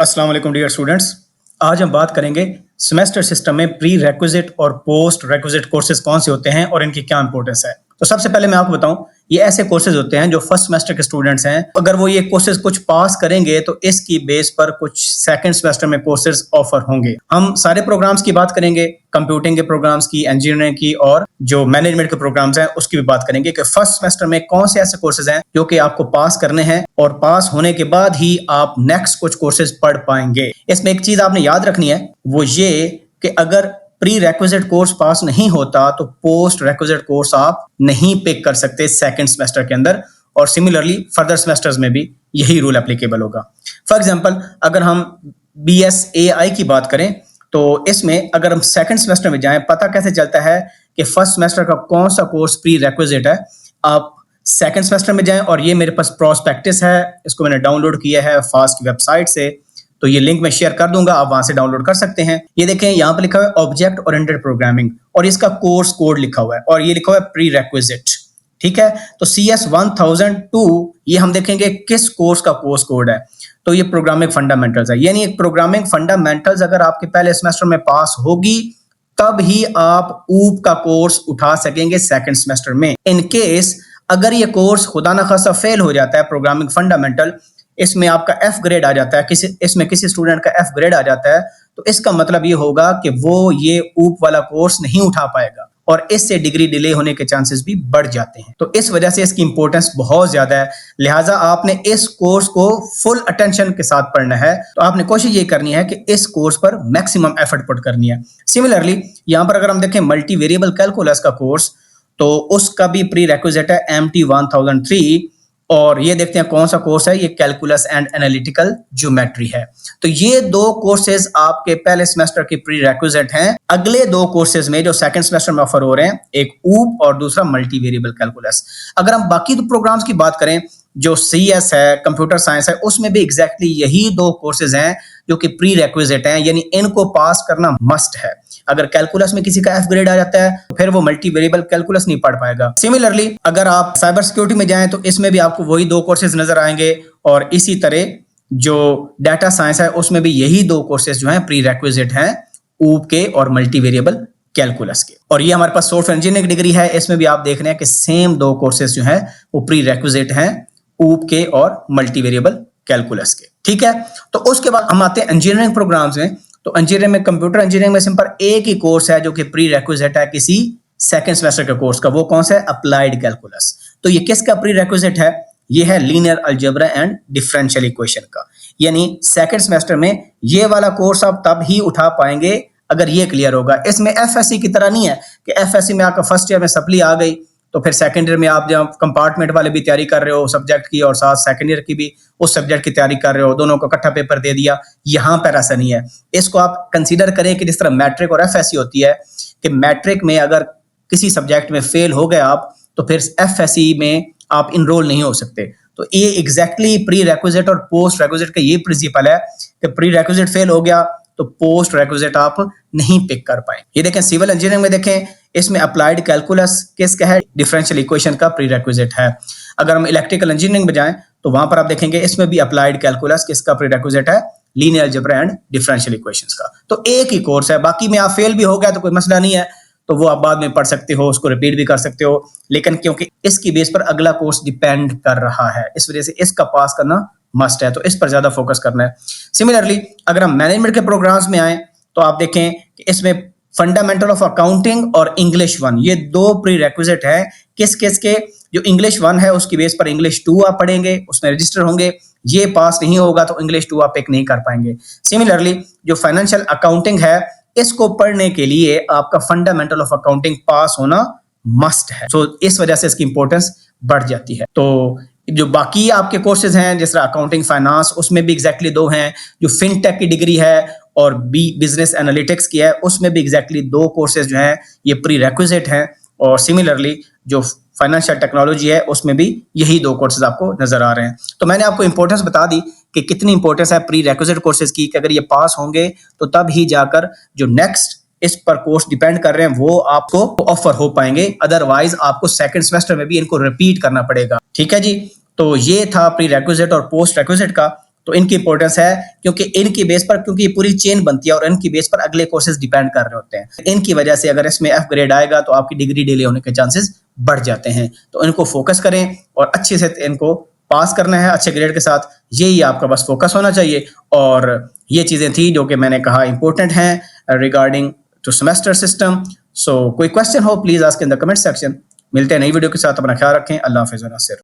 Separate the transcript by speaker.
Speaker 1: अस्सलाम वालेकुम dear students. आज हम बात करेंगे सेमेस्टर सिस्टम में प्री रिक्विजिट और पोस्ट रिक्विजिट कोर्सेज कौन से होते हैं और इनकी क्या इंपॉर्टेंस है। तो सबसे पहले मैं आपको बताऊं, ये ऐसे कोर्सेज होते हैं जो फर्स्ट सेमेस्टर के स्टूडेंट्स हैं, अगर वो ये कोर्सेज कुछ पास करेंगे तो इसकी बेस पर कुछ सेकंड सेमेस्टर में कोर्सेज ऑफर होंगे। हम सारे प्रोग्राम्स की बात करेंगे, कंप्यूटिंग के प्रोग्राम्स की, इंजीनियरिंग की और जो मैनेजमेंट के प्रोग्राम्स हैं उसकी भी बात करेंगे कि फर्स्ट सेमेस्टर में कौन से ऐसे कोर्सेज हैं जो कि आपको पास करने हैं और पास होने के बाद ही आप नेक्स्ट कुछ कोर्सेज पढ़ पाएंगे। इसमें एक चीज आपने याद रखनी है, वो ये कि अगर प्री रिक्विजिट कोर्स पास नहीं होता तो पोस्ट रिक्विजिट कोर्स आप नहीं पिक कर सकते सेकंड सेमेस्टर के अंदर, और सिमिलरली फर्दर सेमेस्टर्स में भी यही रूल एप्लीकेबल होगा। फॉर एग्जांपल, अगर हम BSAI की बात करें तो इसमें अगर हम सेकंड सेमेस्टर में जाएं, पता कैसे चलता है कि फर्स्ट सेमेस्टर का कौन सा कोर्स प्री रिक्विजिट है। आप सेकंड सेमेस्टर में जाएं और ये मेरे पास प्रोस्पेक्टस है, इसको मैंने डाउनलोड किया है फास्ट की वेबसाइट से, तो ये लिंक मैं शेयर कर दूंगा, आप वहां से डाउनलोड कर सकते हैं। ये देखें, यहाँ पे लिखा हुआ है ऑब्जेक्ट ओरिएंटेड प्रोग्रामिंग और इसका कोर्स कोड लिखा हुआ है और ये लिखा हुआ है प्री रिक्विजिट। ठीक है, तो CS 1002 ये हम देखेंगे किस कोर्स का कोर्स कोड है, तो ये प्रोग्रामिंग फंडामेंटल्स है। यानी एक प्रोग्रामिंग फंडामेंटल्स अगर आपके पहले सेमेस्टर में पास होगी तब ही आप ऊप का कोर्स उठा सकेंगे सेकंड सेमेस्टर में। इन केस अगर ये कोर्स खुदा ना खासा फेल हो जाता है, प्रोग्रामिंग फंडामेंटल, इसमें आपका F ग्रेड आ जाता है, किसी स्टूडेंट का F ग्रेड आ जाता है, तो इसका मतलब ये होगा कि वो ये ऊप वाला कोर्स नहीं उठा पाएगा और इससे डिग्री डिले होने के चांसेस भी बढ़ जाते हैं। तो इस वजह से इसकी इंपॉर्टेंस बहुत ज्यादा है, लिहाजा आपने इस कोर्स को फुल अटेंशन के साथ पढ़ना है। तो आपने कोशिश ये करनी है कि इस कोर्स पर मैक्सिमम एफर्ट पुट करनी है। सिमिलरली यहाँ पर अगर हम देखें मल्टी वेरिएबल कैलकुलस का कोर्स, तो उसका भी प्री रिक्विजिट है MT 1003 और ये देखते हैं कौन सा कोर्स है, ये कैलकुलस एंड एनालिटिकल ज्योमेट्री है। तो ये दो कोर्सेज आपके पहले सेमेस्टर की प्री रिक्विजिट हैं। अगले दो कोर्सेज में जो सेकंड सेमेस्टर में ऑफर हो रहे हैं, एक ऊप और दूसरा मल्टी वेरिएबल कैलकुलस। अगर हम बाकी दो प्रोग्राम्स की बात करें, जो CS है, कंप्यूटर साइंस है, उसमें भी एग्जैक्टली यही दो कोर्सेज हैं जो कि प्री रिक्विजिट हैं, यानी इनको पास करना मस्ट है। अगर कैलकुलस में किसी का F ग्रेड आ जाता है तो फिर वो मल्टी वेरिएबल कैलकुलस नहीं पढ़ पाएगा। सिमिलरली अगर आप साइबर सिक्योरिटी में जाएं तो इसमें भी आपको वही दो कोर्सेज नजर आएंगे और इसी तरह जो डाटा साइंस है उसमें भी यही दो कोर्सेज जो हैं प्री रिक्विजिट हैं, ऊप के और मल्टी वेरिएबल कैलकुलस के। और ये हमारे पास सॉफ्टवेयर इंजीनियरिंग डिग्री है, इसमें भी आप देख रहे हैं कि सेम दो कोर्सेज जो हैं वो प्री रिक्विजिट हैं, ऊप के और मल्टी वेरिएबल कैलकुलस के। ठीक है, तो उसके बाद हम आते हैं इंजीनियरिंग प्रोग्राम्स में। तो इंजीनियरिंग में, कंप्यूटर इंजीनियरिंग में सिंपल एक ही कोर्स है जो कि प्री रिक्विजिट है किसी सेकंड सेमेस्टर के कोर्स का, वो कौन सा है? Applied calculus. तो ये किसका प्री रिक्विजिट है? ये है linear algebra and differential equation का। यानी सेकंड सेमेस्टर में ये वाला कोर्स आप तब ही उठा पाएंगे अगर ये क्लियर होगा। इसमें FSC की तरह नहीं है कि FSC में आपका फर्स्ट ईयर में सप्ली आ गई तो फिर सेकंड ईयर में आप जब कंपार्टमेंट वाले भी तैयारी कर रहे हो सब्जेक्ट की और साथ सेकंड ईयर की भी उस सब्जेक्ट की तैयारी कर रहे हो, दोनों को इकट्ठा पेपर दे दिया। यहाँ पर ऐसा नहीं है। इसको आप कंसीडर करें कि जिस तरह मैट्रिक और FSC होती है कि मैट्रिक में अगर किसी सब्जेक्ट में फेल हो गए आप तो फिर FSC में आप इनरोल नहीं हो सकते। तो ये एग्जैक्टली प्री रिक्विजिट और पोस्ट रिक्विजिट का ये प्रिंसिपल है कि प्री रिक्विजिट फेल हो गया तो पोस्ट रिक्विजिट आप नहीं पिक कर पाए। ये देखें सिविल इंजीनियरिंग में, देखें इसमें अप्लाइड कैलकुलस किसका है? डिफरेंशियल इक्वेशन का प्री रिक्विजिट है। अगर हम इलेक्ट्रिकल इंजीनियरिंग में जाएं तो वहां पर आप देखेंगे इसमें भी अप्लाइड कैलकुलस किसका प्री रिक्विजिट है? Linear algebra and differential equations का। तो एक ही कोर्स है, बाकी में आप फेल भी हो गया तो कोई मसला नहीं है, तो वो आप बाद में पढ़ सकते हो, उसको रिपीट भी कर सकते हो, लेकिन क्योंकि इसकी बेस पर अगला कोर्स डिपेंड कर रहा है इस वजह से इसका पास करना मस्ट है, तो इस पर ज्यादा फोकस करना है। सिमिलरली अगर हम मैनेजमेंट के प्रोग्राम्स में आए तो आप देखें कि इसमें फंडामेंटल ऑफ अकाउंटिंग और इंग्लिश 1 ये दो प्री रिक्विजिट है। किस किस के? जो इंग्लिश 1 है उसकी बेस पर इंग्लिश 2 आप पढ़ेंगे, उसमें रजिस्टर होंगे। ये पास नहीं होगा तो इंग्लिश 2 आप पिक नहीं कर पाएंगे। सिमिलरली जो फाइनेंशियल अकाउंटिंग है, इसको पढ़ने के लिए आपका फंडामेंटल ऑफ अकाउंटिंग पास होना मस्ट है। तो इस वजह से इसकी इंपॉर्टेंस बढ़ जाती है। तो जो बाकी आपके कोर्सेज हैं जिस तरह अकाउंटिंग फाइनेंस, उसमें भी एग्जैक्टली दो हैं। जो फिनटेक की डिग्री है और बिजनेस एनालिटिक्स की है, उसमें भी एग्जैक्टली दो कोर्सेज जो हैं ये प्री रिक्विजिट हैं। और सिमिलरली जो फाइनेंशियल टेक्नोलॉजी है उसमें भी यही दो कोर्सेज आपको नजर आ रहे हैं। तो मैंने आपको इंपॉर्टेंस बता दी कि कितनी इंपॉर्टेंस है प्री रिक्विजिट कोर्सेज की, कि अगर ये पास होंगे तो तब ही जाकर जो नेक्स्ट इस पर कोर्स डिपेंड कर रहे हैं वो आपको ऑफर हो पाएंगे, अदरवाइज आपको सेकंड सेमेस्टर में भी इनको रिपीट करना पड़ेगा। ठीक है जी, तो ये था प्री रिक्विजिट और पोस्ट रिक्विजिट का। तो इनकी इंपॉर्टेंस है क्योंकि इनकी बेस पर, क्योंकि ये पूरी चेन बनती है और इनकी बेस पर अगले कोर्सेज डिपेंड कर रहे होते हैं। इनकी वजह से अगर इसमें F ग्रेड आएगा तो आपकी डिग्री डिले होने के चांसेस बढ़ जाते हैं। तो इनको फोकस करें और अच्छे से इनको पास करना है अच्छे ग्रेड के साथ, यही आपका बस फोकस होना चाहिए। और ये चीज़ें थी जो कि मैंने कहा इंपॉर्टेंट हैं रिगार्डिंग टू सेमेस्टर सिस्टम। सो कोई क्वेश्चन हो please ask in the comment section. मिलते हैं नई वीडियो के साथ, अपना ख्याल रखें। अल्लाह हाफ़िज़ व नासिर।